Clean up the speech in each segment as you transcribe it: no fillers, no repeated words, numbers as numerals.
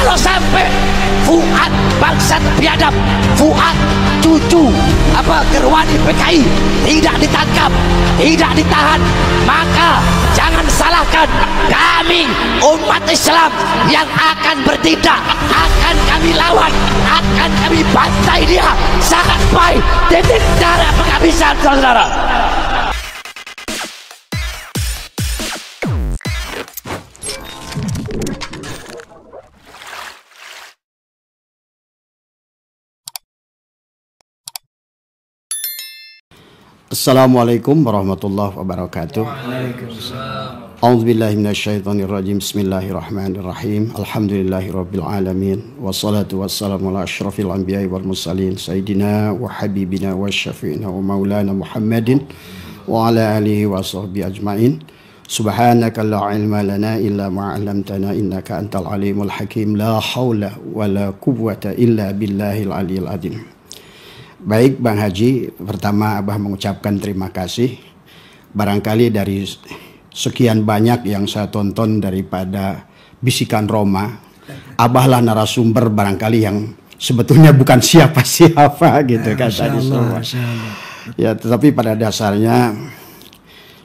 Kalau sampai Fuad bangsat biadab, Fuad cucu Gerwani PKI tidak ditangkap, tidak ditahan, maka jangan salahkan kami umat Islam yang akan bertindak, akan kami lawan, akan kami bantai dia sampai titik darah penghabisan, saudara. Assalamualaikum warahmatullahi wabarakatuh. A'udzubillahi minasyaitonirrajim. Bismillahirrahmanirrahim. Alhamdulillahirabbil alamin. Wassalatu wassalamu ala asyrafil anbiya'i wal mursalin sayyidina wa habibina wa syafi'ina wa maulana Muhammadin wa ala alihi wa sahbihi ajmain. Subhanaka la ilma lana illa ma 'allamtana innaka antal alimul hakim. La haula wala quwwata illa billahil aliyil azim. Baik Bang Haji, pertama Abah mengucapkan terima kasih. Barangkali dari sekian banyak yang saya tonton daripada Bisikan Roma, Abahlah narasumber barangkali yang sebetulnya bukan siapa-siapa gitu kan tadi semua. Ya, tetapi pada dasarnya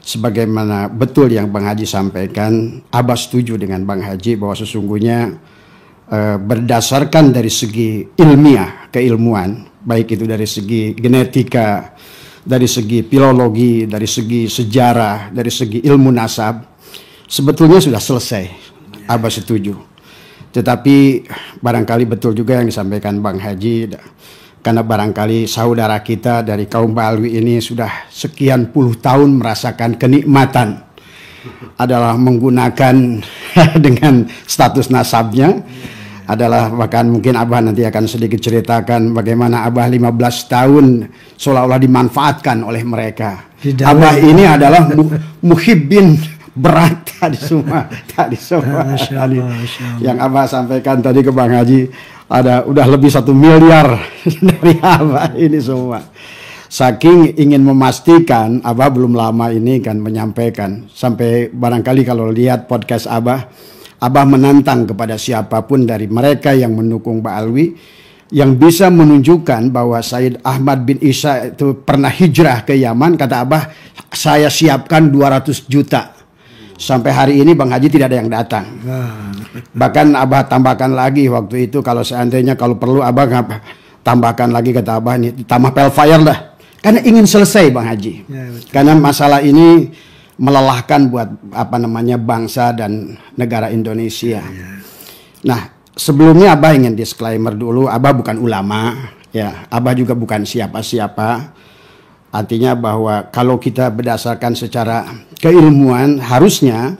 sebagaimana betul yang Bang Haji sampaikan, Abah setuju dengan Bang Haji bahwa sesungguhnya berdasarkan dari segi ilmiah, keilmuan, baik itu dari segi genetika, dari segi filologi, dari segi sejarah, dari segi ilmu nasab, sebetulnya sudah selesai. Abah setuju. Tetapi barangkali betul juga yang disampaikan Bang Haji, karena barangkali saudara kita dari kaum Ba'alwi ini sudah sekian puluh tahun merasakan kenikmatan adalah menggunakan dengan status nasabnya, adalah bahkan mungkin Abah nanti akan sedikit ceritakan bagaimana Abah 15 tahun seolah-olah dimanfaatkan oleh mereka. Abah ini adalah muhibbin berat tadi semua. Yang Abah sampaikan tadi ke Bang Haji, ada udah lebih 1 miliar dari Abah ini semua. Saking ingin memastikan, Abah belum lama ini kan menyampaikan, sampai barangkali kalau lihat podcast Abah menantang kepada siapapun dari mereka yang mendukung Ba'alwi yang bisa menunjukkan bahwa Sayyid Ahmad bin Isa itu pernah hijrah ke Yaman. Kata Abah, saya siapkan 200 juta. Sampai hari ini Bang Haji tidak ada yang datang. Bahkan Abah tambahkan lagi waktu itu, kalau seandainya kalau perlu Abah tambahkan lagi, kata Abah, ini tambah pelfire lah. Karena ingin selesai Bang Haji. Karena masalah ini melelahkan buat bangsa dan negara Indonesia. Nah, sebelumnya Abah ingin disclaimer dulu, Abah bukan ulama, ya, Abah juga bukan siapa-siapa. Artinya bahwa kalau kita berdasarkan secara keilmuan harusnya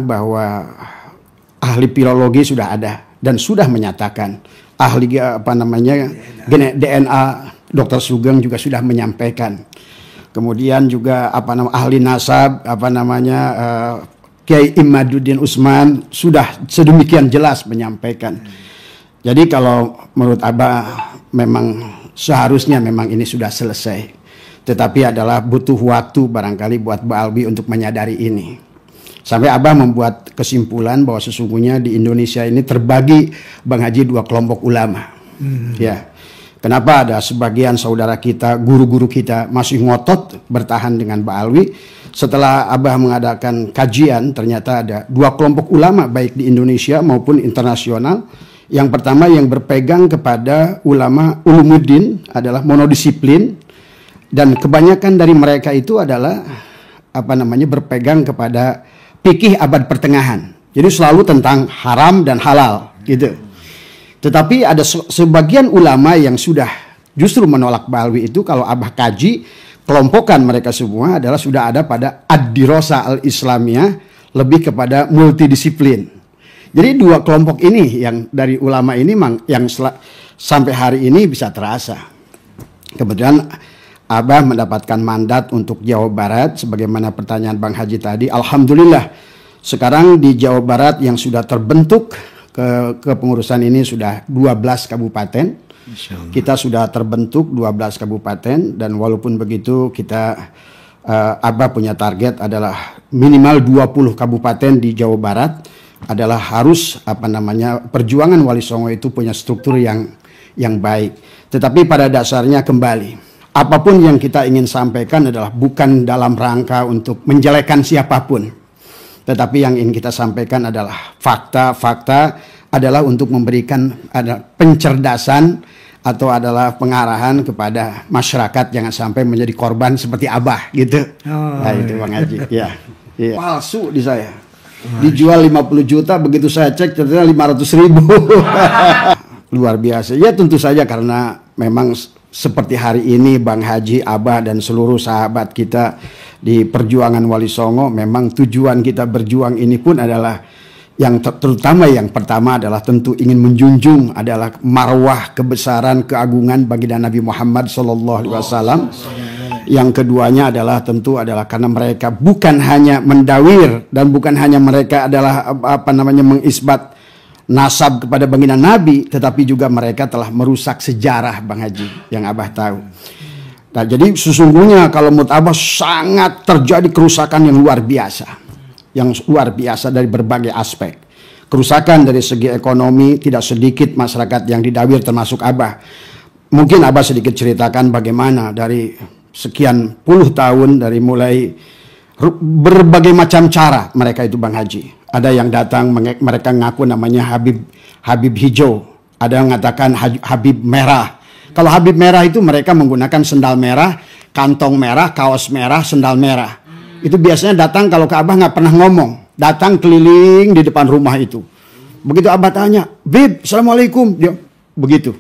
bahwa ahli filologi sudah ada dan sudah menyatakan, ahli DNA Dr. Sugeng juga sudah menyampaikan. Kemudian juga ahli nasab Kiai Imaduddin Usman sudah sedemikian jelas menyampaikan. Jadi kalau menurut Abah memang seharusnya memang ini sudah selesai. Tetapi adalah butuh waktu barangkali buat Ba'alwi untuk menyadari ini. Sampai Abah membuat kesimpulan bahwa sesungguhnya di Indonesia ini terbagi Bang Haji 2 kelompok ulama. Ya. Kenapa ada sebagian saudara kita, guru-guru kita masih ngotot bertahan dengan Ba'alwi? Setelah Abah mengadakan kajian, ternyata ada 2 kelompok ulama baik di Indonesia maupun internasional. Yang pertama yang berpegang kepada ulama ulumuddin adalah monodisiplin, dan kebanyakan dari mereka itu adalah berpegang kepada fikih abad pertengahan. Jadi selalu tentang haram dan halal gitu. Tetapi ada sebagian ulama yang sudah justru menolak Ba'alwi itu. Kalau Abah kaji, kelompokan mereka semua adalah sudah ada pada ad-dirasah al-islamiyah, lebih kepada multidisiplin. Jadi 2 kelompok ini yang dari ulama ini yang sampai hari ini bisa terasa. Kemudian Abah mendapatkan mandat untuk Jawa Barat, sebagaimana pertanyaan Bang Haji tadi. Alhamdulillah sekarang di Jawa Barat yang sudah terbentuk kepengurusan ini sudah 12 kabupaten. Kita sudah terbentuk 12 kabupaten, dan walaupun begitu kita Abah punya target adalah minimal 20 kabupaten di Jawa Barat. adalah harus perjuangan Wali Songo itu punya struktur yang baik. Tetapi pada dasarnya kembali, apapun yang kita ingin sampaikan adalah bukan dalam rangka untuk menjelekkan siapapun, tetapi yang ingin kita sampaikan adalah fakta adalah untuk memberikan pencerdasan atau adalah pengarahan kepada masyarakat jangan sampai menjadi korban seperti Abah gitu. Nah itu Bang Haji. Ya. Palsu di saya. Dijual 50 juta, begitu saya cek ternyata 500.000. Luar biasa. Ya tentu saja karena memang seperti hari ini Bang Haji, Abah dan seluruh sahabat kita di perjuangan Wali Songo, memang tujuan kita berjuang ini pun adalah yang terutama yang pertama adalah tentu ingin menjunjung adalah marwah kebesaran keagungan baginda Nabi Muhammad SAW. Yang keduanya adalah tentu adalah karena mereka bukan hanya mendawir dan bukan hanya mereka adalah mengisbat nasab kepada baginda Nabi, tetapi juga mereka telah merusak sejarah Bang Haji yang Abah tahu. Nah, jadi sesungguhnya kalau menurut Abah sangat terjadi kerusakan yang luar biasa. Yang luar biasa dari berbagai aspek. Kerusakan dari segi ekonomi, tidak sedikit masyarakat yang didawir termasuk Abah. Mungkin Abah sedikit ceritakan bagaimana dari sekian puluh tahun, dari mulai berbagai macam cara mereka itu Bang Haji. Ada yang datang, mereka ngaku namanya Habib Hijau. Ada yang mengatakan Habib Merah. Kalau Habib Merah itu mereka menggunakan sendal merah, kantong merah, kaos merah, sendal merah. Itu biasanya datang kalau ke Abah nggak pernah ngomong, datang keliling di depan rumah itu. Begitu Abah tanya, Bib, assalamualaikum, dia begitu.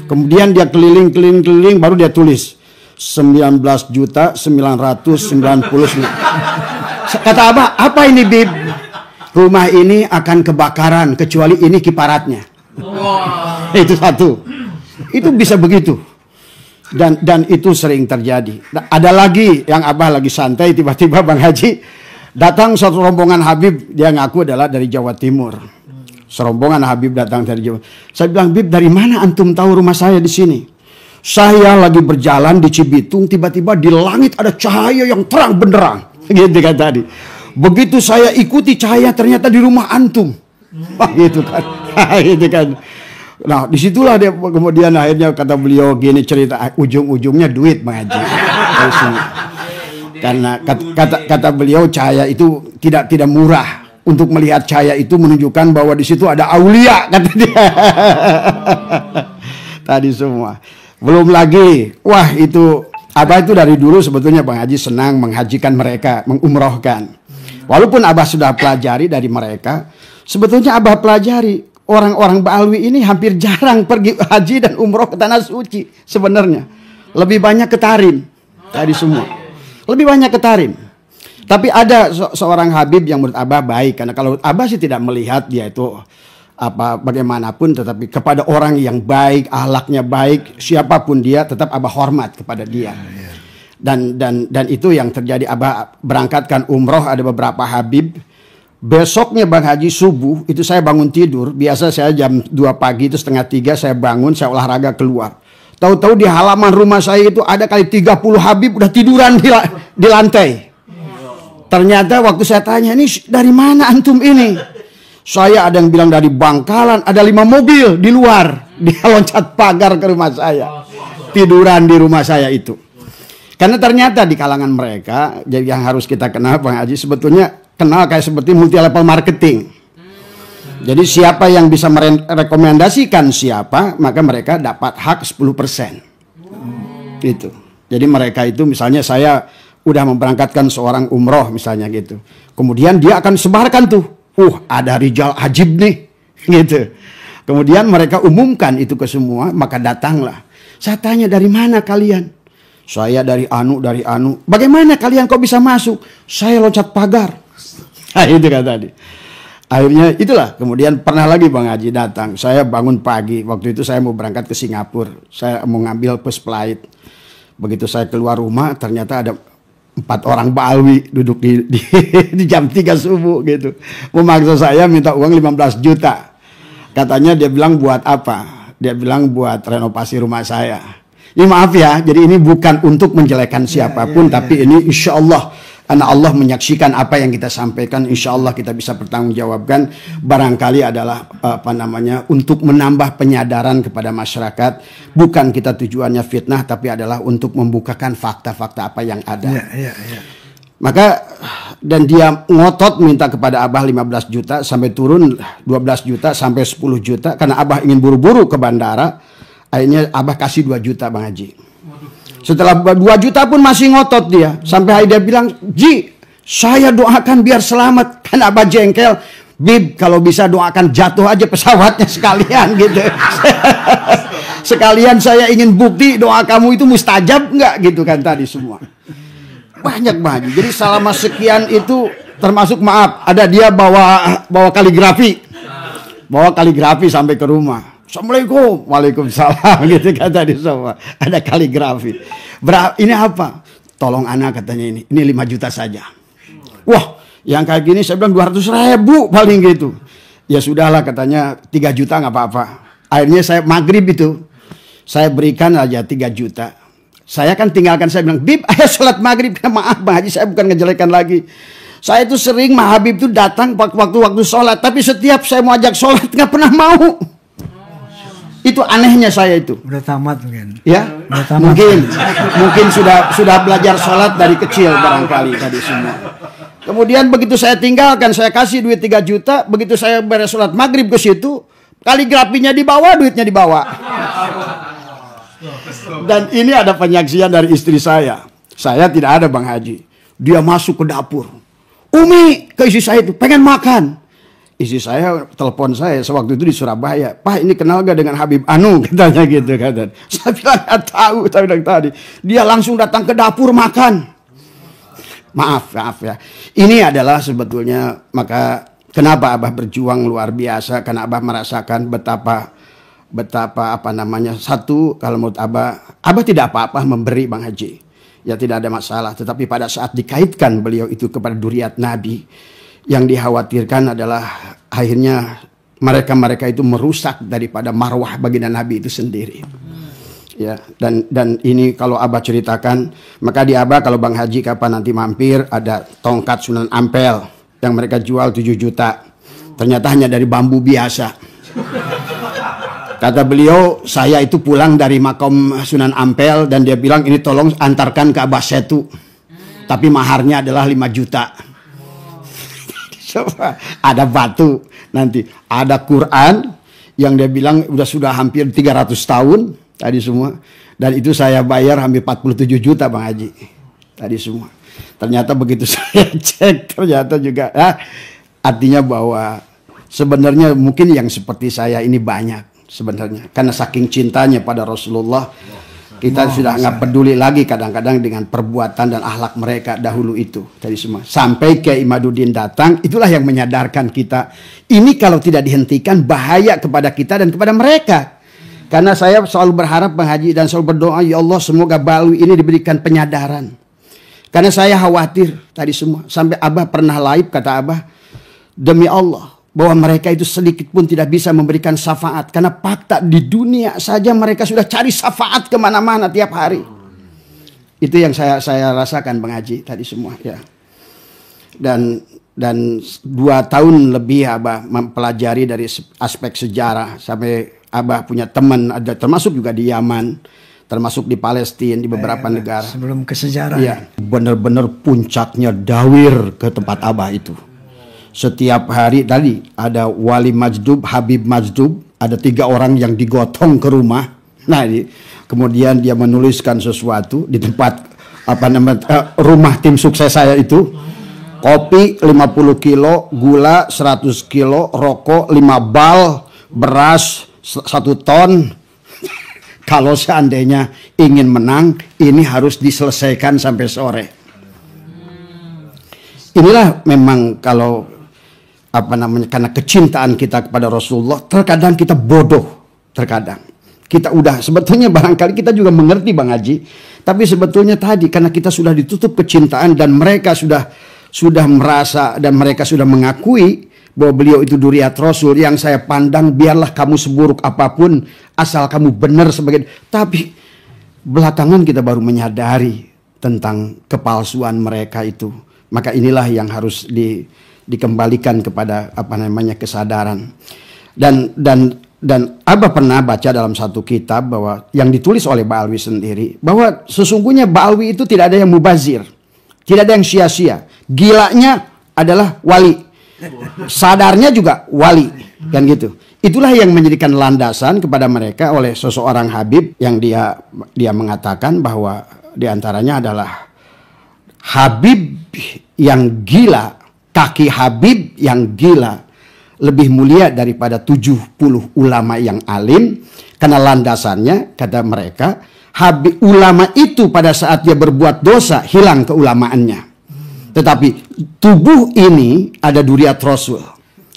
Kemudian dia keliling, baru dia tulis 19.999. Kata Abah, apa ini Bib? Rumah ini akan kebakaran kecuali ini kiparatnya. Itu satu. Itu bisa begitu. Dan itu sering terjadi. Ada lagi yang Abah lagi santai, tiba-tiba Bang Haji datang satu rombongan Habib, dia ngaku adalah dari Jawa Timur. Serombongan Habib datang dari Jawa. Saya bilang, Bib, dari mana antum tahu rumah saya di sini? Saya lagi berjalan di Cibitung, tiba-tiba di langit ada cahaya yang terang benderang. Gitu kan tadi. Begitu saya ikuti cahaya, ternyata di rumah antum. Gitu kan. Gitu kan. Nah disitulah dia kemudian akhirnya kata beliau gini cerita, ujung-ujungnya duit Bang Haji. Karena kata beliau cahaya itu tidak murah. Untuk melihat cahaya itu menunjukkan bahwa di situ ada aulia, kata dia. Tadi semua. Belum lagi, wah itu Abah itu dari dulu sebetulnya Bang Haji senang menghajikan mereka, mengumrohkan. Walaupun Abah sudah pelajari dari mereka, sebetulnya Abah pelajari orang-orang Ba'alwi ini hampir jarang pergi haji dan umroh ke tanah suci sebenarnya. Lebih banyak ke Tarim tadi semua. Lebih banyak ke Tarim. Tapi ada seorang Habib yang menurut Abah baik, karena kalau Abah sih tidak melihat dia itu bagaimanapun, tetapi kepada orang yang baik, akhlaknya baik, siapapun dia tetap Abah hormat kepada dia. Dan itu yang terjadi. Abah berangkatkan umroh ada beberapa Habib. Besoknya Bang Haji subuh itu saya bangun tidur. Biasa saya jam 2 pagi itu 2:30 saya bangun, saya olahraga keluar. Tahu-tahu di halaman rumah saya itu ada kali 30 Habib udah tiduran di lantai. Ternyata waktu saya tanya, ini dari mana antum ini? Saya ada yang bilang dari Bangkalan, ada 5 mobil di luar. Dia loncat pagar ke rumah saya. Tiduran di rumah saya itu. Karena ternyata di kalangan mereka, jadi yang harus kita kenal Bang Haji sebetulnya kenal kayak seperti multi level marketing. Jadi siapa yang bisa merekomendasikan siapa, maka mereka dapat hak 10%. Gitu. Jadi mereka itu misalnya saya udah memberangkatkan seorang umroh misalnya gitu. Kemudian dia akan sebarkan tuh, ada Rijal Hajib nih. Gitu. Kemudian mereka umumkan itu ke semua, maka datanglah. Saya tanya, dari mana kalian? Saya dari Anu. Bagaimana kalian kok bisa masuk? Saya loncat pagar. Nah, itu kan tadi. Akhirnya itulah. Kemudian pernah lagi Bang Haji datang. Saya bangun pagi. Waktu itu saya mau berangkat ke Singapura. Saya mau ngambil first flight. Begitu saya keluar rumah, ternyata ada 4 orang Ba'alwi duduk di jam 3 subuh gitu. Memaksa saya minta uang 15 juta. Katanya dia bilang buat apa? Dia bilang buat renovasi rumah saya. Ini maaf ya, jadi ini bukan untuk menjelekan siapapun, tapi ini insya Allah Karena Allah menyaksikan apa yang kita sampaikan, insya Allah kita bisa bertanggungjawabkan. Barangkali adalah untuk menambah penyadaran kepada masyarakat. Bukan kita tujuannya fitnah, tapi adalah untuk membukakan fakta-fakta apa yang ada. Ya. Maka dan dia ngotot minta kepada Abah 15 juta sampai turun 12 juta sampai 10 juta karena Abah ingin buru-buru ke bandara. Akhirnya Abah kasih 2 juta Bang Haji. Setelah 2 juta pun masih ngotot dia. Sampai dia bilang, Ji, saya doakan biar selamat. Kan Abah jengkel. Bib, kalau bisa doakan jatuh aja pesawatnya sekalian gitu. Sekalian saya ingin bukti doa kamu itu mustajab enggak gitu kan tadi semua. Banyak banget. Jadi selama sekian itu termasuk maaf. Ada dia bawa kaligrafi. Bawa kaligrafi sampai ke rumah. Assalamualaikum, waalaikumsalam gitu kata di semua. Ada kaligrafi. Ini apa? Tolong anak katanya ini 5 juta saja. Wah, yang kayak gini saya bilang 200.000 paling gitu. Ya sudahlah katanya 3 juta nggak apa-apa. Akhirnya saya maghrib itu saya berikan aja 3 juta. Saya kan tinggalkan, saya bilang, Bib, ayo sholat maghrib. Maaf Bang Haji, saya bukan ngejelekan lagi. Saya itu sering Habib itu datang waktu sholat, tapi setiap saya mau ajak sholat nggak pernah mau. Itu anehnya saya itu. Udah tamat mungkin. Ya, tamat. mungkin sudah belajar sholat dari kecil barangkali tadi semua. Kemudian begitu saya tinggalkan, saya kasih duit 3 juta. Begitu saya beres sholat maghrib ke situ, kaligrafinya dibawa, duitnya dibawa. Dan ini ada penyaksian dari istri saya. Saya tidak ada Bang Haji. Dia masuk ke dapur. Umi, ke istri saya itu pengen makan. Istri saya telepon saya sewaktu itu di Surabaya. Pak, ini kenal gak dengan Habib Anu? Katanya gitu. Katanya. Saya bilang gak tahu. Saya bilang tadi. Dia langsung datang ke dapur makan. Maaf ya. Ini adalah sebetulnya maka kenapa Abah berjuang luar biasa. Karena Abah merasakan betapa satu, kalau menurut Abah tidak apa-apa memberi Bang Haji. Ya tidak ada masalah. Tetapi pada saat dikaitkan beliau itu kepada duriat Nabi, yang dikhawatirkan adalah akhirnya mereka itu merusak daripada marwah baginda Nabi itu sendiri. Ya, dan ini kalau Abah ceritakan, maka di Abah kalau Bang Haji kapan nanti mampir, ada tongkat Sunan Ampel yang mereka jual 7 juta. Ternyata hanya dari bambu biasa. Kata beliau, saya itu pulang dari makam Sunan Ampel dan dia bilang ini tolong antarkan ke Abah Setu. Tapi maharnya adalah 5 juta. Ada batu, nanti ada Quran yang dia bilang sudah hampir 300 tahun tadi semua, dan itu saya bayar hampir 47 juta Bang Haji tadi semua. Ternyata begitu saya cek ternyata juga artinya bahwa sebenarnya mungkin yang seperti saya ini banyak sebenarnya, karena saking cintanya pada Rasulullah. Kita sudah nggak peduli lagi kadang-kadang dengan perbuatan dan akhlak mereka dahulu itu tadi semua. Sampai Kiai Imaduddin datang, itulah yang menyadarkan kita. Ini kalau tidak dihentikan bahaya kepada kita dan kepada mereka. Karena saya selalu berharap Bang Haji dan selalu berdoa, ya Allah semoga Balwi ini diberikan penyadaran. Karena saya khawatir tadi semua. Sampai Abah pernah live kata Abah, demi Allah bahwa mereka itu sedikit pun tidak bisa memberikan syafaat. Karena fakta di dunia saja mereka sudah cari syafaat kemana-mana tiap hari. Itu yang saya rasakan Bang Haji tadi semua ya. Dan 2 tahun lebih Abah mempelajari dari aspek sejarah. Sampai Abah punya teman, ada termasuk juga di Yaman, termasuk di Palestina, di beberapa negara. Sebelum ke sejarah. Iya, benar-benar puncaknya dawir ke tempat Abah itu. Setiap hari tadi ada Wali Majdub, Habib Majdub, ada 3 orang yang digotong ke rumah. Nah, kemudian dia menuliskan sesuatu di tempat rumah tim sukses saya itu. Kopi 50 kilo, gula 100 kilo, rokok 5 bal, beras 1 ton. Kalau seandainya ingin menang, ini harus diselesaikan sampai sore. Inilah memang kalau karena kecintaan kita kepada Rasulullah, terkadang kita bodoh, terkadang kita udah sebetulnya barangkali kita juga mengerti Bang Haji, tapi sebetulnya tadi karena kita sudah ditutup kecintaan dan mereka sudah merasa dan mereka sudah mengakui bahwa beliau itu duriat Rasul. Yang saya pandang, biarlah kamu seburuk apapun asal kamu benar sebagai, tapi belakangan kita baru menyadari tentang kepalsuan mereka itu. Maka inilah yang harus dikembalikan kepada kesadaran. Dan Abah pernah baca dalam satu kitab bahwa yang ditulis oleh Ba'alwi sendiri, bahwa sesungguhnya Ba'alwi itu tidak ada yang mubazir, tidak ada yang sia-sia. Gilanya adalah wali, sadarnya juga wali, kan gitu. Itulah yang menjadikan landasan kepada mereka oleh seseorang Habib yang dia mengatakan bahwa diantaranya adalah Habib yang gila, kaki Habib yang gila lebih mulia daripada 70 ulama yang alim, karena landasannya kata mereka Habib ulama itu pada saat dia berbuat dosa hilang keulamaannya, tetapi tubuh ini ada duriat Rasul,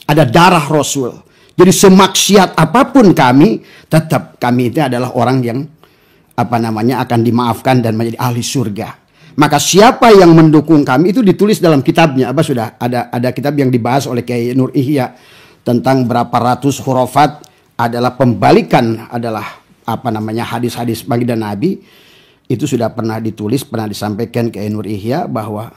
ada darah Rasul. Jadi semaksiat apapun kami, tetap kami itu adalah orang yang akan dimaafkan dan menjadi ahli surga. Maka siapa yang mendukung kami itu ditulis dalam kitabnya. Sudah ada kitab yang dibahas oleh Kiai Nur Ihya tentang berapa ratus hurufat adalah pembalikan adalah hadis-hadis baginda Nabi. Itu sudah pernah ditulis, pernah disampaikan Kiai Nur Ihya bahwa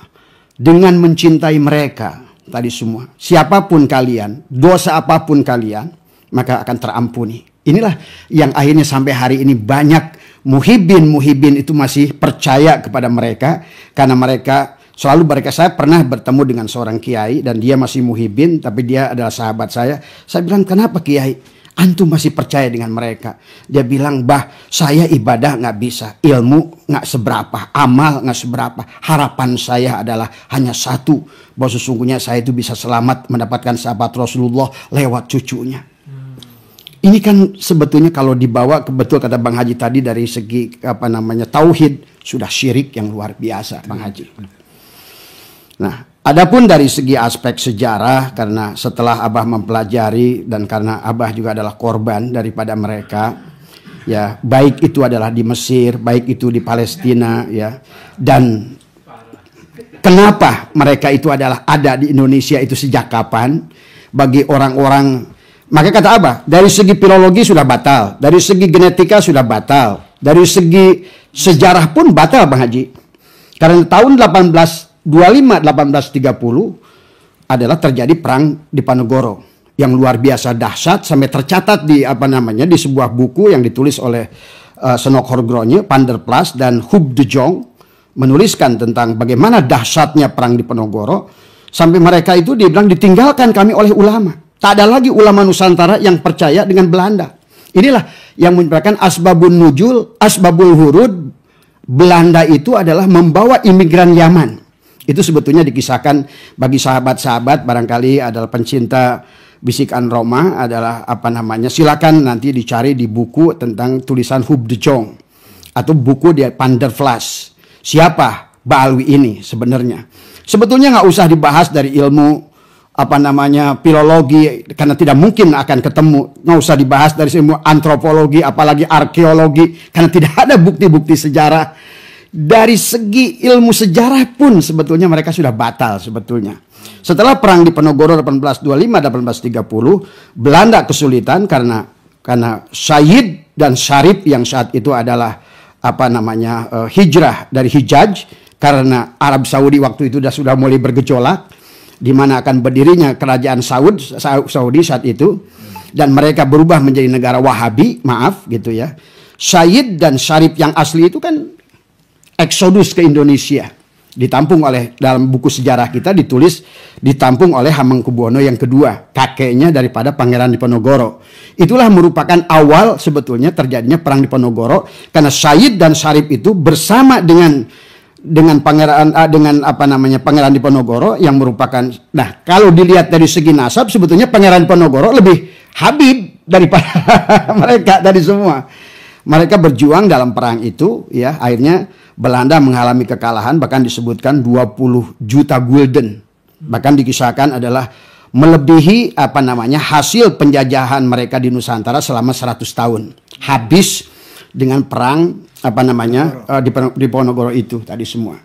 dengan mencintai mereka tadi semua, siapapun kalian, dosa apapun kalian, maka akan terampuni. Inilah yang akhirnya sampai hari ini banyak muhibin itu masih percaya kepada mereka, karena mereka selalu saya pernah bertemu dengan seorang kiai dan dia masih muhibin, tapi dia adalah sahabat saya. Saya bilang, kenapa kiai antum masih percaya dengan mereka? Dia bilang, bah, saya ibadah nggak bisa, ilmu nggak seberapa, amal nggak seberapa. Harapan saya adalah hanya satu, bahwa sesungguhnya saya itu bisa selamat mendapatkan sahabat Rasulullah lewat cucunya. Ini kan sebetulnya kalau dibawa betul kata Bang Haji tadi dari segi tauhid, sudah syirik yang luar biasa, Bang Haji. Nah, adapun dari segi aspek sejarah, karena setelah Abah mempelajari dan karena Abah juga adalah korban daripada mereka, ya, baik itu adalah di Mesir, baik itu di Palestina, ya, dan kenapa mereka itu adalah ada di Indonesia itu sejak kapan? Bagi orang-orang, maka kata Abah, dari segi filologi sudah batal, dari segi genetika sudah batal, dari segi sejarah pun batal, Bang Haji. Karena tahun 1825-1830 adalah terjadi perang di Panegoro yang luar biasa dahsyat, sampai tercatat di di sebuah buku yang ditulis oleh Senok Horgronje, Panderplas dan Hub de Jong, menuliskan tentang bagaimana dahsyatnya perang di Panegoro, sampai mereka itu dibilang ditinggalkan kami oleh ulama. Tak ada lagi ulama Nusantara yang percaya dengan Belanda. Inilah yang menyebabkan asbabun nujul, asbabul hurud. Belanda itu adalah membawa imigran Yaman. Itu sebetulnya dikisahkan bagi sahabat-sahabat barangkali adalah pencinta bisikan Roma, adalah silakan nanti dicari di buku tentang tulisan Hub de Jong atau buku di Panderplas. Siapa Ba'alwi ini sebenarnya? Sebetulnya nggak usah dibahas dari ilmu filologi, karena tidak mungkin akan ketemu. Nggak usah dibahas dari semua antropologi, apalagi arkeologi, karena tidak ada bukti-bukti sejarah. Dari segi ilmu sejarah pun sebetulnya mereka sudah batal sebetulnya. Setelah perang di Penogoro 1825-1830, Belanda kesulitan karena Sayyid dan Syarif yang saat itu adalah hijrah dari Hijaz, karena Arab Saudi waktu itu sudah mulai bergejolak, di mana akan berdirinya kerajaan Saudi saat itu, dan mereka berubah menjadi negara Wahabi, maaf gitu ya. Sayyid dan Syarif yang asli itu kan eksodus ke Indonesia, ditampung oleh, dalam buku sejarah kita ditulis, ditampung oleh Hamengkubuwono yang kedua, kakeknya daripada Pangeran Diponegoro. Itulah merupakan awal sebetulnya terjadinya perang Diponegoro, karena Sayyid dan Syarif itu bersama dengan pangeran Pangeran Diponegoro yang merupakan, nah kalau dilihat dari segi nasab sebetulnya Pangeran Diponegoro lebih Habib daripada mereka tadi semua. Mereka berjuang dalam perang itu, ya, akhirnya Belanda mengalami kekalahan, bahkan disebutkan 20 juta gulden, bahkan dikisahkan adalah melebihi hasil penjajahan mereka di Nusantara selama 100 tahun, habis dengan perang di Ponorogo itu tadi semua.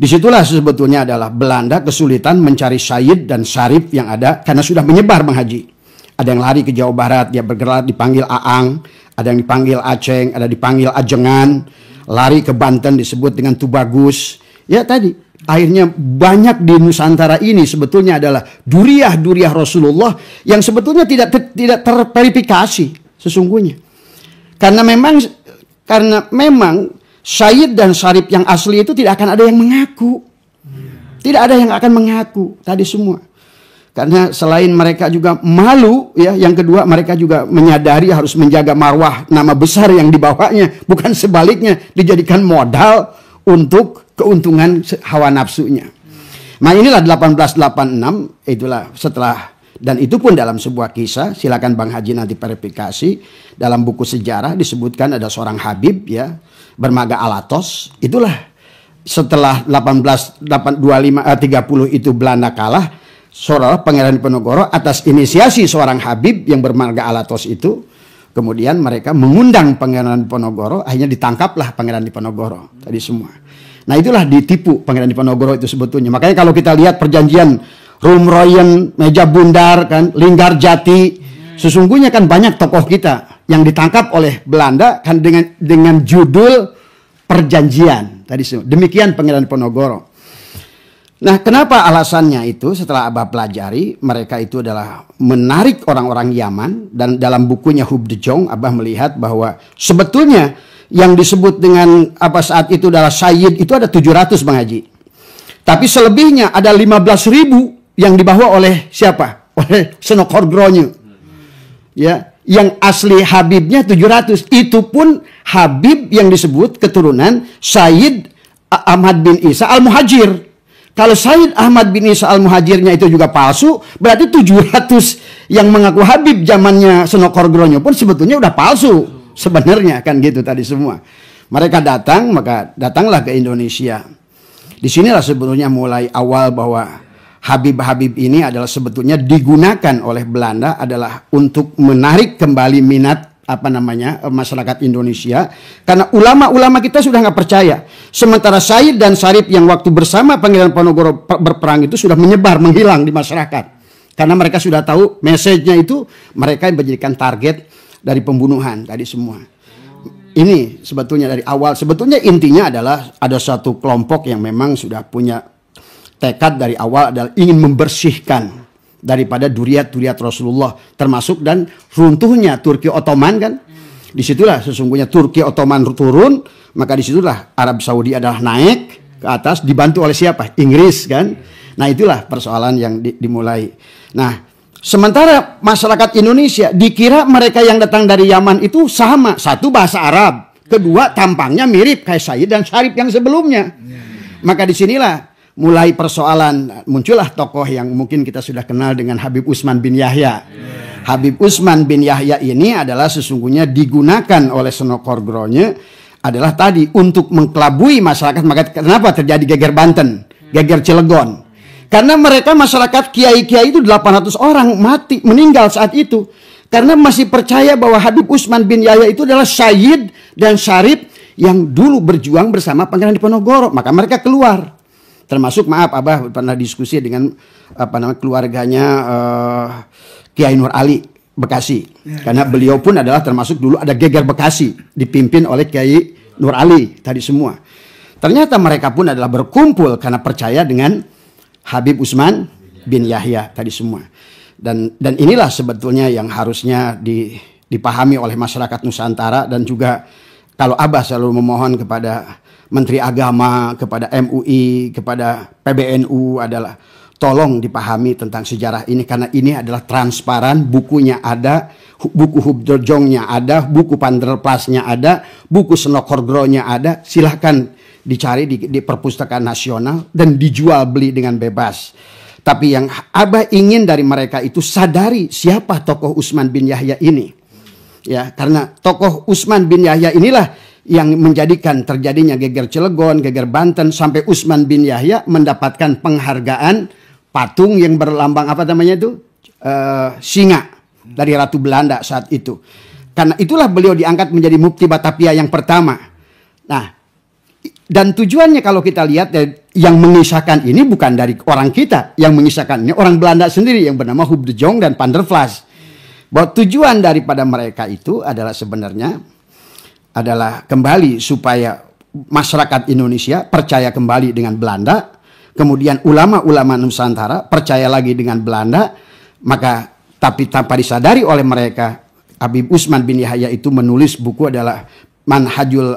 Disitulah sebetulnya adalah Belanda kesulitan mencari Sayyid dan Syarif yang ada, karena sudah menyebar, Bang Haji. Ada yang lari ke Jawa Barat, dia bergerak dipanggil Aang, ada yang dipanggil Aceng, ada dipanggil Ajengan, lari ke Banten disebut dengan Tubagus. Ya tadi Akhirnya banyak di Nusantara ini sebetulnya adalah duriah-duriah Rasulullah yang sebetulnya tidak terverifikasi sesungguhnya. Karena memang Sayyid dan Syarif yang asli itu tidak akan ada yang mengaku. Tidak ada yang akan mengaku tadi semua. Karena selain mereka juga malu, ya, yang kedua mereka juga menyadari harus menjaga marwah nama besar yang dibawanya, bukan sebaliknya dijadikan modal untuk keuntungan hawa nafsunya. Nah inilah 1886, itulah setelah, dan itu pun dalam sebuah kisah, silakan Bang Haji nanti verifikasi, dalam buku sejarah disebutkan ada seorang Habib, ya, bermaga Alatos. Itulah setelah 1830 itu Belanda kalah, seorang Pangeran Diponegoro atas inisiasi seorang Habib yang bermarga Alatos itu, kemudian mereka mengundang Pangeran Diponegoro, akhirnya ditangkaplah Pangeran Diponegoro tadi semua. Nah itulah ditipu Pangeran Diponegoro itu sebetulnya. Makanya kalau kita lihat perjanjian Rumroyen, Meja Bundar, kan, Linggarjati, sesungguhnya kan banyak tokoh kita yang ditangkap oleh Belanda kan dengan judul perjanjian tadi semua. Demikian Pangeran Diponegoro. Nah, kenapa alasannya itu? Setelah Abah pelajari, mereka itu adalah menarik orang-orang Yaman, dan dalam bukunya Hub de Jong, Abah melihat bahwa sebetulnya yang disebut dengan apa saat itu adalah Sayyid itu ada 700 Bang Haji. Tapi selebihnya ada 15.000 yang dibawa oleh siapa? Oleh Senokor-Gronyo. Ya, yang asli Habibnya 700. Itu pun Habib yang disebut keturunan Sayyid Ahmad bin Isa Al-Muhajir. Kalau Sayyid Ahmad bin Isa Al-Muhajirnya itu juga palsu, berarti 700 yang mengaku Habib zamannya Senokor-Gronyo pun sebetulnya udah palsu. Sebenarnya kan gitu tadi semua. Mereka datang, maka datanglah ke Indonesia. Disinilah sebetulnya mulai awal bahwa Habib-Habib ini adalah sebetulnya digunakan oleh Belanda adalah untuk menarik kembali minat masyarakat Indonesia, karena ulama-ulama kita sudah nggak percaya. Sementara Sayyid dan Syarif yang waktu bersama Pangeran Diponegoro berperang itu sudah menyebar, menghilang di masyarakat, karena mereka sudah tahu message-nya itu mereka menjadikan target dari pembunuhan tadi semua. Ini sebetulnya dari awal, sebetulnya intinya adalah ada satu kelompok yang memang sudah punya tekad dari awal adalah ingin membersihkan daripada duriat-duriat Rasulullah, termasuk dan runtuhnya Turki Ottoman kan. Disitulah sesungguhnya Turki Ottoman turun, maka disitulah Arab Saudi adalah naik ke atas, dibantu oleh siapa? Inggris kan. Nah itulah persoalan yang dimulai. Nah sementara masyarakat Indonesia dikira mereka yang datang dari Yaman itu sama, satu bahasa Arab, kedua tampangnya mirip kayak Sayyid dan Syarif yang sebelumnya. Maka disinilah mulai persoalan, muncullah tokoh yang mungkin kita sudah kenal dengan Habib Utsman bin Yahya. Habib Utsman bin Yahya ini adalah sesungguhnya digunakan oleh Senokor-Gronyo adalah tadi untuk mengkelabui masyarakat. Maka kenapa terjadi geger Banten, geger Cilegon? Karena mereka masyarakat kiai-kiai itu 800 orang mati, meninggal saat itu. Karena masih percaya bahwa Habib Utsman bin Yahya itu adalah Sayyid dan Syarif yang dulu berjuang bersama Pangeran Diponegoro. Maka mereka keluar. Termasuk maaf Abah pernah diskusi dengan keluarganya Kiai Nur Ali Bekasi. Karena beliau pun adalah termasuk dulu ada geger Bekasi dipimpin oleh Kiai Nur Ali tadi semua. Ternyata mereka pun adalah berkumpul karena percaya dengan Habib Utsman bin Yahya tadi semua. Dan inilah sebetulnya yang harusnya dipahami oleh masyarakat Nusantara, dan juga kalau Abah selalu memohon kepada Menteri Agama, kepada MUI, kepada PBNU adalah tolong dipahami tentang sejarah ini, karena ini adalah transparan, bukunya ada, buku Hub de Jongnya ada, buku Panderplasnya ada, buku Senokor-Gronyo ada, silahkan dicari di perpustakaan nasional dan dijual beli dengan bebas. Tapi yang Abah ingin dari mereka itu sadari siapa tokoh Utsman bin Yahya ini. Ya, karena tokoh Utsman bin Yahya inilah yang menjadikan terjadinya geger Cilegon, geger Banten, sampai Utsman bin Yahya mendapatkan penghargaan patung yang berlambang apa namanya itu? Singa dari Ratu Belanda saat itu. Karena itulah beliau diangkat menjadi Mufti Batavia yang pertama. Nah, dan tujuannya kalau kita lihat yang mengisahkan ini bukan dari orang kita, yang mengisahkan ini orang Belanda sendiri yang bernama Hub de Jong dan Van der Plas. Bahwa tujuan daripada mereka itu adalah sebenarnya adalah kembali supaya masyarakat Indonesia percaya kembali dengan Belanda, kemudian ulama-ulama Nusantara percaya lagi dengan Belanda, maka tapi tanpa disadari oleh mereka, Habib Utsman bin Yahya itu menulis buku adalah Manhajul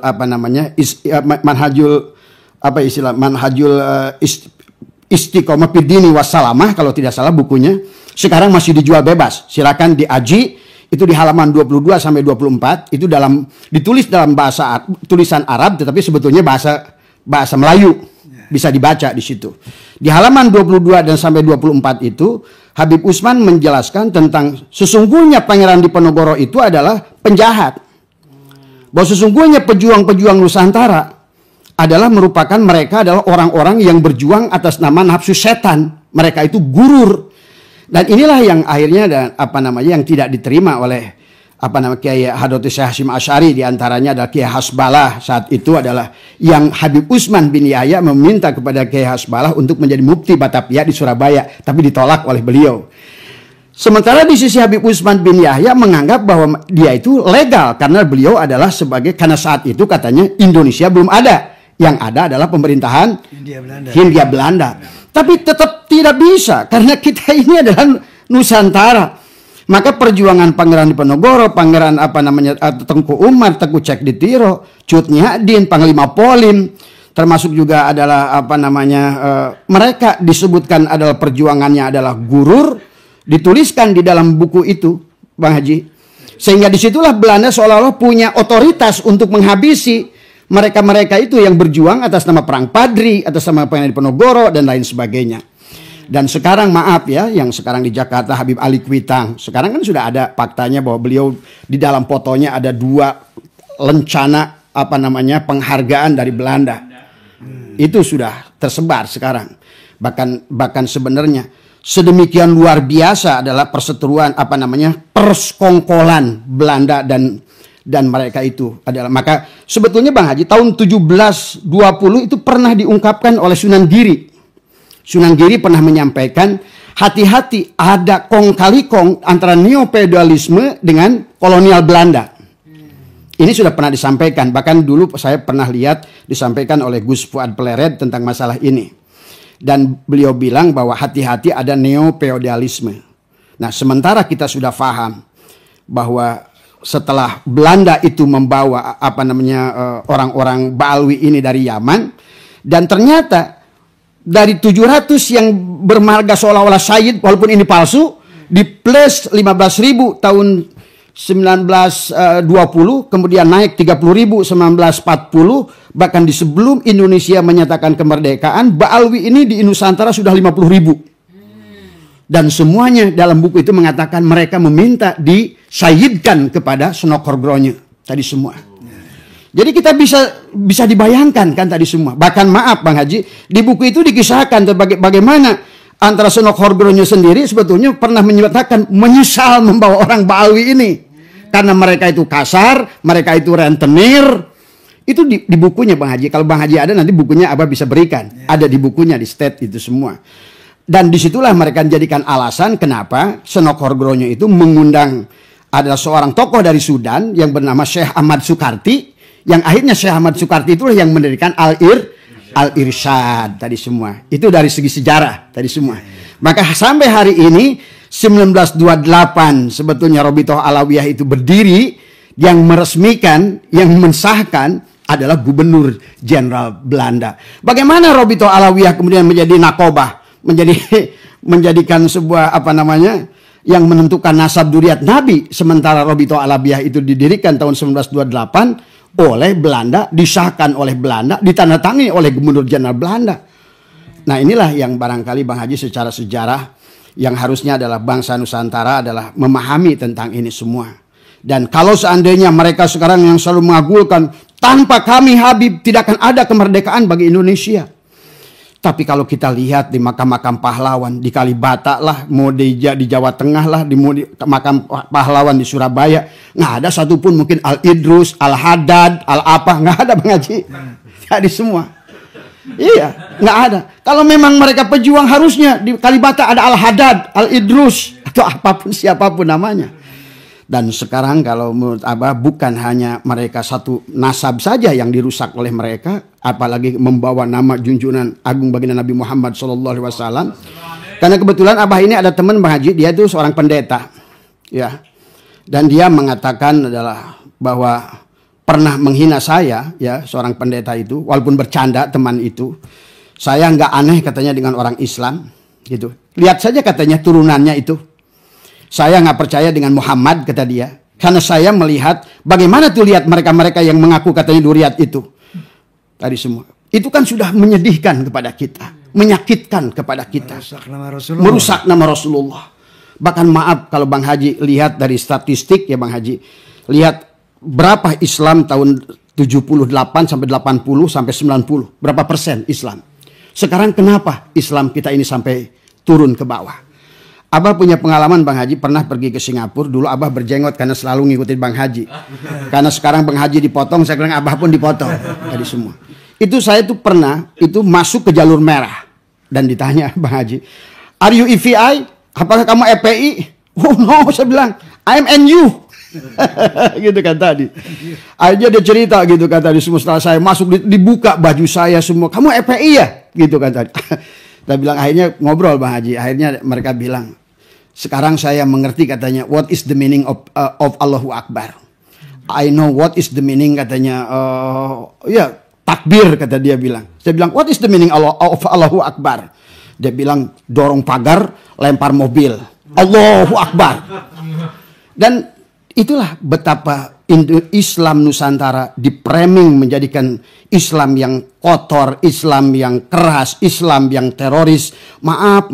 Istiqomah Fiddini Wassalamah, kalau tidak salah bukunya. Sekarang masih dijual bebas. Silakan diaji. Itu di halaman 22 sampai 24. Itu ditulis dalam bahasa tulisan Arab, tetapi sebetulnya bahasa Melayu. Bisa dibaca di situ. Di halaman 22 dan sampai 24 itu Habib Utsman menjelaskan tentang sesungguhnya Pangeran Diponegoro itu adalah penjahat. Bahwa sesungguhnya pejuang-pejuang Nusantara adalah merupakan mereka adalah orang-orang yang berjuang atas nama nafsu setan. Mereka itu gurur. Dan inilah yang akhirnya yang tidak diterima oleh Kiai Hadratus Syekh Hasyim Asy'ari, diantaranya adalah Kiai Hasbalah. Saat itu adalah yang Habib Utsman bin Yahya meminta kepada Kiai Hasbalah untuk menjadi mufti Batavia di Surabaya, tapi ditolak oleh beliau. Sementara di sisi Habib Utsman bin Yahya menganggap bahwa dia itu legal karena beliau adalah karena saat itu katanya Indonesia belum ada. Yang ada adalah pemerintahan Hindia Belanda. Tapi tetap tidak bisa karena kita ini adalah Nusantara. Maka perjuangan Pangeran Diponegoro, Pangeran Tengku Umar, Tengku Cekditiro, Cut Nyihaddin, Panglima Polim, termasuk juga adalah mereka disebutkan adalah perjuangannya adalah gurur, dituliskan di dalam buku itu, Bang Haji. Sehingga disitulah Belanda seolah-olah punya otoritas untuk menghabisi mereka-mereka itu yang berjuang atas nama Perang Padri, atas nama Pangeran Diponegoro dan lain sebagainya. Dan sekarang maaf ya, yang sekarang di Jakarta Habib Ali Kuitang, sekarang kan sudah ada faktanya bahwa beliau di dalam fotonya ada 2 lencana penghargaan dari Belanda. Itu sudah tersebar sekarang. Bahkan sebenarnya sedemikian luar biasa adalah perseteruan persekongkolan Belanda dan mereka itu adalah, maka sebetulnya Bang Haji tahun 1720 itu pernah diungkapkan oleh Sunan Giri. Sunan Giri pernah menyampaikan, hati-hati ada kong kali kong antara neofeudalisme dengan kolonial Belanda. Ini sudah pernah disampaikan, bahkan dulu saya pernah lihat disampaikan oleh Gus Fuad Pleret tentang masalah ini. Dan beliau bilang bahwa hati-hati ada neofeudalisme. Nah, sementara kita sudah paham bahwa setelah Belanda itu membawa orang-orang Baalwi ini dari Yaman, dan ternyata dari 700 yang bermarga seolah-olah syahid walaupun ini palsu, di plus 15.000 tahun 1920, kemudian naik 30.000 1940, bahkan di sebelum Indonesia menyatakan kemerdekaan, Baalwi ini di Nusantara sudah 50.000. Dan semuanya dalam buku itu mengatakan mereka meminta disyahidkan kepada Senokhorgronya tadi semua. Jadi kita bisa dibayangkan kan tadi semua. Bahkan maaf Bang Haji, di buku itu dikisahkan bagaimana antara Senokhorgronya sendiri sebetulnya pernah menyatakan menyesal membawa orang Baalwi ini. Karena mereka itu kasar, mereka itu rentenir. Itu di bukunya Bang Haji. Kalau Bang Haji ada nanti bukunya Abah bisa berikan. Ada di bukunya, di state itu semua. Dan disitulah mereka jadikan alasan kenapa Senokhorgronya itu mengundang adalah seorang tokoh dari Sudan yang bernama Syekh Ahmad Sukarti. Yang akhirnya Syekh Ahmad Sukarti itulah yang mendirikan Al-Irsyad tadi semua. Itu dari segi sejarah tadi semua. Maka sampai hari ini 1928 sebetulnya Robitoh Alawiyah itu berdiri, yang meresmikan, yang mensahkan adalah Gubernur Jenderal Belanda. Bagaimana Robitoh Alawiyah kemudian menjadi nakobah, menjadikan sebuah yang menentukan nasab duriat Nabi, sementara Robitoh Alawiyah itu didirikan tahun 1928 oleh Belanda, disahkan oleh Belanda, ditandatangani oleh Gubernur Jenderal Belanda. Nah, inilah yang barangkali Bang Haji secara sejarah yang harusnya adalah bangsa Nusantara adalah memahami tentang ini semua. Dan kalau seandainya mereka sekarang yang selalu mengagulkan, tanpa kami Habib tidak akan ada kemerdekaan bagi Indonesia. Tapi kalau kita lihat di makam-makam pahlawan, di Kalibata lah, mau di Jawa Tengah lah, di makam pahlawan di Surabaya, nggak ada satupun mungkin Al-Idrus, Al-Haddad, Al-apa, nggak ada Bang Haji. Jadi semua. Iya, nggak ada. Kalau memang mereka pejuang harusnya di Kalibata ada Al-Haddad, Al-Idrus, atau apapun siapapun namanya. Dan sekarang kalau menurut Abah bukan hanya mereka satu nasab saja yang dirusak oleh mereka, apalagi membawa nama junjungan agung baginda Nabi Muhammad SAW. Karena kebetulan Abah ini ada teman Bang Haji, dia itu seorang pendeta, ya, dan dia mengatakan adalah bahwa pernah menghina saya, ya, seorang pendeta itu, walaupun bercanda teman itu. Saya nggak aneh katanya dengan orang Islam, gitu. Lihat saja katanya turunannya itu. Saya nggak percaya dengan Muhammad, kata dia. Karena saya melihat bagaimana tuh lihat mereka-mereka yang mengaku katanya duriat itu. Tadi semua. Itu kan sudah menyedihkan kepada kita. Menyakitkan kepada kita. Merusak nama Rasulullah. Bahkan maaf kalau Bang Haji lihat dari statistik ya Bang Haji. Lihat berapa Islam tahun 78 sampai 80 sampai 90. Berapa persen Islam. Sekarang kenapa Islam kita ini sampai turun ke bawah? Abah punya pengalaman Bang Haji, pernah pergi ke Singapura. Dulu Abah berjenggot karena selalu ngikutin Bang Haji. Karena sekarang Bang Haji dipotong, saya bilang Abah pun dipotong. Tadi semua. Itu saya tuh pernah itu masuk ke jalur merah. Dan ditanya Bang Haji, "Are you EVI? Apakah kamu EPI?" "Oh no," saya bilang, "I'm NU." Gitu kan tadi. Akhirnya dia cerita gitu kan tadi, semua setelah saya masuk dibuka baju saya semua. "Kamu EPI ya?" Gitu kan tadi. Saya bilang akhirnya ngobrol Bang Haji. Akhirnya mereka bilang, "Sekarang saya mengerti," katanya, "what is the meaning of Allahu Akbar. I know what is the meaning," katanya, ya takbir, kata dia bilang. Saya bilang, "What is the meaning of Allahu Akbar?" Dia bilang, "Dorong pagar, lempar mobil. Allahu Akbar." Dan itulah betapa Islam Nusantara dipraming menjadikan Islam yang kotor, Islam yang keras, Islam yang teroris. Maaf,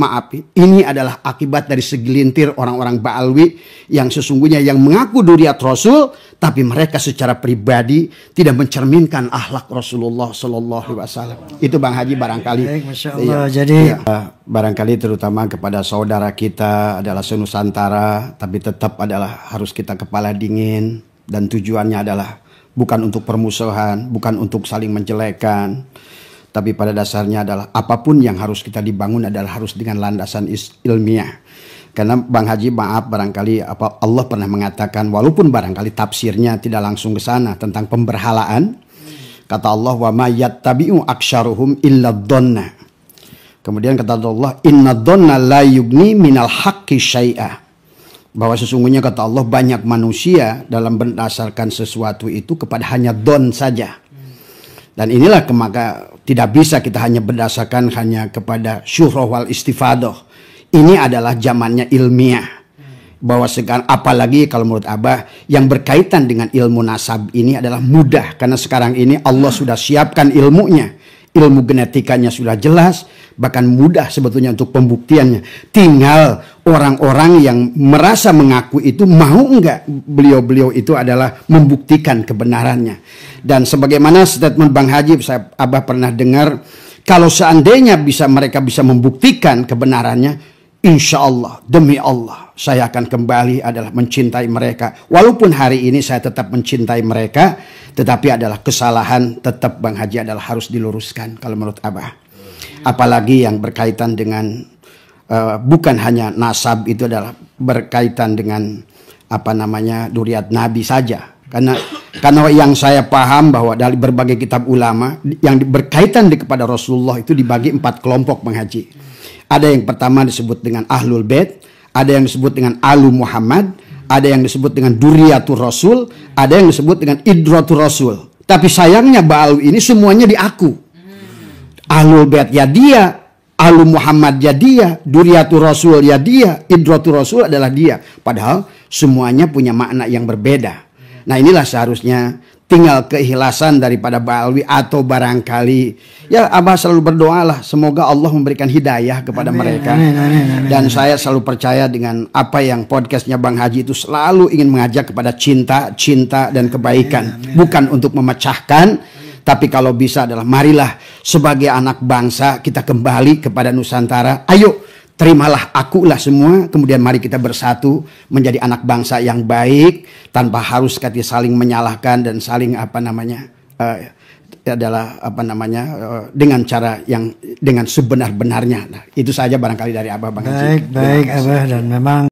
ini adalah akibat dari segelintir orang-orang Ba'alwi yang sesungguhnya yang mengaku duriat Rasul, tapi mereka secara pribadi tidak mencerminkan akhlak Rasulullah Sallallahu Alaihi Wasallam. Itu Bang Haji barangkali. Baik, Masya Allah. Jadi barangkali terutama kepada saudara kita adalah se-Nusantara, tapi tetap adalah harus kita kepala dingin. Dan tujuannya adalah bukan untuk permusuhan, bukan untuk saling menjelekkan. Tapi pada dasarnya adalah apapun yang harus kita dibangun adalah harus dengan landasan ilmiah. Karena Bang Haji maaf barangkali Allah pernah mengatakan, walaupun barangkali tafsirnya tidak langsung ke sana tentang pemberhalaan. Kata Allah, "Wa ma yattabi'u aktsaruhum illa dhonna." Kemudian kata Allah, "Inna dhonna la yugni minal haqqi syai'a." Bahwa sesungguhnya kata Allah banyak manusia dalam berdasarkan sesuatu itu kepada hanya don saja. Dan inilah maka tidak bisa kita hanya berdasarkan hanya kepada syuhrah wal istifadah. Ini adalah zamannya ilmiah. Bahwa sekarang apalagi kalau menurut Abah yang berkaitan dengan ilmu nasab ini adalah mudah. Karena sekarang ini Allah sudah siapkan ilmunya. Ilmu genetikanya sudah jelas, bahkan mudah sebetulnya untuk pembuktiannya. Tinggal orang-orang yang merasa mengaku itu mau enggak beliau-beliau itu adalah membuktikan kebenarannya. Dan sebagaimana statement Bang Haji, Abah pernah dengar, kalau seandainya mereka bisa membuktikan kebenarannya, insya Allah, demi Allah, saya akan kembali adalah mencintai mereka. Walaupun hari ini saya tetap mencintai mereka, tetapi adalah kesalahan tetap Bang Haji adalah harus diluruskan kalau menurut Abah. Apalagi yang berkaitan dengan bukan hanya nasab, itu adalah berkaitan dengan duriat Nabi saja. Karena yang saya paham bahwa dari berbagai kitab ulama yang berkaitan kepada Rasulullah itu dibagi 4 kelompok Bang Haji. Ada yang pertama disebut dengan Ahlul Bait, ada yang disebut dengan Alu Muhammad, ada yang disebut dengan Duriyatul Rasul, ada yang disebut dengan Idratul Rasul. Tapi sayangnya Ba'alwi ini semuanya diaku. Ahlul Bait ya dia, Alu Muhammad ya dia, Duriyatul Rasul ya dia, Idratul Rasul adalah dia. Padahal semuanya punya makna yang berbeda. Nah inilah seharusnya tinggal keikhlasan daripada Ba'alwi atau barangkali ya Abah selalu berdoalah semoga Allah memberikan hidayah kepada mereka. Dan saya selalu percaya dengan apa yang podcastnya Bang Haji itu selalu ingin mengajak kepada cinta dan kebaikan. Bukan untuk memecahkan, tapi kalau bisa adalah marilah sebagai anak bangsa kita kembali kepada Nusantara. Ayo terimalah akulah semua, kemudian mari kita bersatu menjadi anak bangsa yang baik tanpa harus saling menyalahkan dan saling dengan cara yang dengan sebenar-benarnya. Nah, itu saja barangkali dari Abah Bang Haji. Baik Abah, dan memang